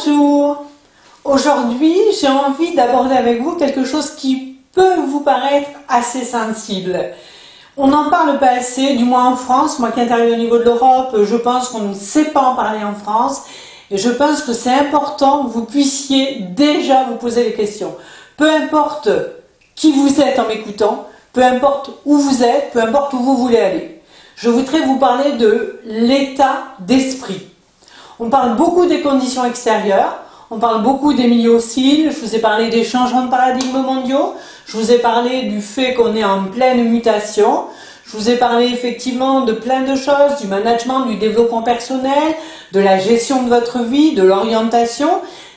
Bonjour. Aujourd'hui, j'ai envie d'aborder avec vous quelque chose qui peut vous paraître assez sensible. On n'en parle pas assez, du moins en France. Moi qui interviens au niveau de l'Europe, je pense qu'on ne sait pas en parler en France. Et je pense que c'est important que vous puissiez déjà vous poser des questions. Peu importe qui vous êtes en m'écoutant, peu importe où vous êtes, peu importe où vous voulez aller. Je voudrais vous parler de l'état d'esprit. On parle beaucoup des conditions extérieures, on parle beaucoup des milieux hostiles, je vous ai parlé des changements de paradigme mondiaux, je vous ai parlé du fait qu'on est en pleine mutation, je vous ai parlé effectivement de plein de choses, du management, du développement personnel, de la gestion de votre vie, de l'orientation,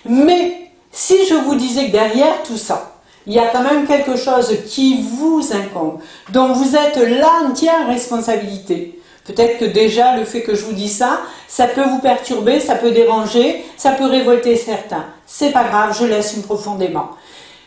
mais si je vous disais que derrière tout ça, il y a quand même quelque chose qui vous incombe, dont vous êtes l'entière responsabilité. Peut-être que déjà le fait que je vous dis ça, ça peut vous perturber, ça peut déranger, ça peut révolter certains. C'est pas grave, je l'assume profondément.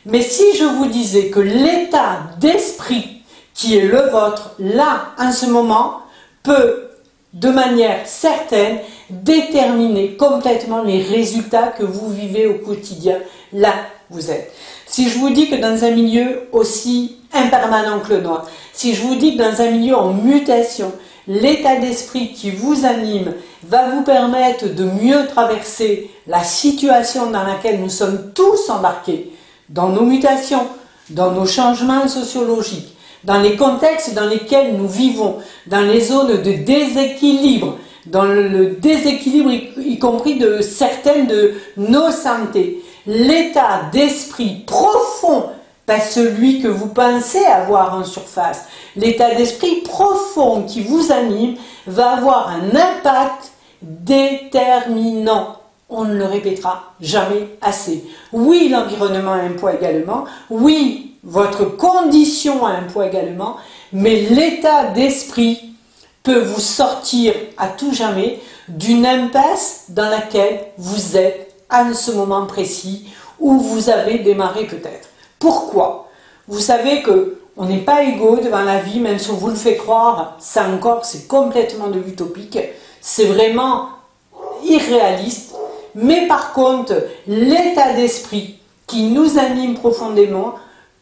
Mais si je vous disais que l'état d'esprit qui est le vôtre, là, en ce moment, peut, de manière certaine, déterminer complètement les résultats que vous vivez au quotidien, là, vous êtes. Si je vous dis que dans un milieu aussi impermanent que le nôtre, si je vous dis que dans un milieu en mutation, l'état d'esprit qui vous anime va vous permettre de mieux traverser la situation dans laquelle nous sommes tous embarqués, dans nos mutations, dans nos changements sociologiques, dans les contextes dans lesquels nous vivons, dans les zones de déséquilibre, dans le déséquilibre y compris de certaines de nos santé. L'état d'esprit profond, pas celui que vous pensez avoir en surface, l'état d'esprit profond qui vous anime va avoir un impact déterminant. On ne le répétera jamais assez. Oui, l'environnement a un poids également, oui, votre condition a un poids également, mais l'état d'esprit peut vous sortir à tout jamais d'une impasse dans laquelle vous êtes à ce moment précis où vous avez démarré peut-être. Pourquoi? Vous savez que on n'est pas égaux devant la vie, même si on vous le fait croire, ça encore c'est complètement de l'utopique, c'est vraiment irréaliste, mais par contre l'état d'esprit qui nous anime profondément,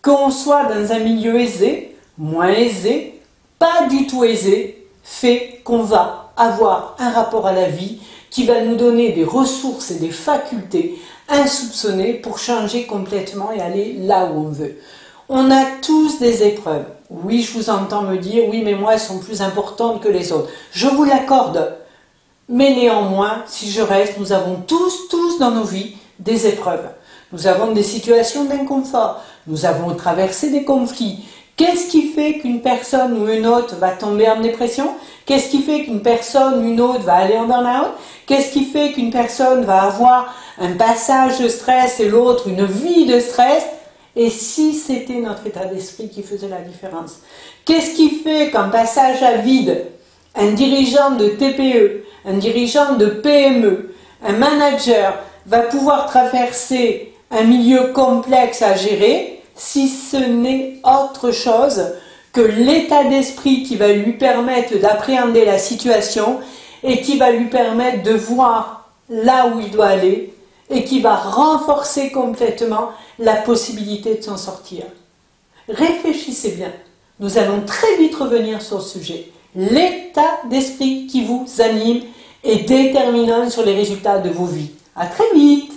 qu'on soit dans un milieu aisé, moins aisé, pas du tout aisé, fait qu'on va avoir un rapport à la vie qui va nous donner des ressources et des facultés insoupçonnées pour changer complètement et aller là où on veut. On a tous des épreuves. Oui, je vous entends me dire, oui, mais moi, elles sont plus importantes que les autres. Je vous l'accorde. Mais néanmoins, si je reste, nous avons tous dans nos vies des épreuves. Nous avons des situations d'inconfort. Nous avons traversé des conflits. Qu'est-ce qui fait qu'une personne ou une autre va tomber en dépression? Qu'est-ce qui fait qu'une personne ou une autre va aller en burn-out? Qu'est-ce qui fait qu'une personne va avoir un passage de stress et l'autre une vie de stress? Et si c'était notre état d'esprit qui faisait la différence? Qu'est-ce qui fait qu'en passage à vide, un dirigeant de TPE, un dirigeant de PME, un manager va pouvoir traverser un milieu complexe à gérer si ce n'est autre chose que l'état d'esprit qui va lui permettre d'appréhender la situation et qui va lui permettre de voir là où il doit aller et qui va renforcer complètement la possibilité de s'en sortir. Réfléchissez bien, nous allons très vite revenir sur le sujet. L'état d'esprit qui vous anime est déterminant sur les résultats de vos vies. À très vite!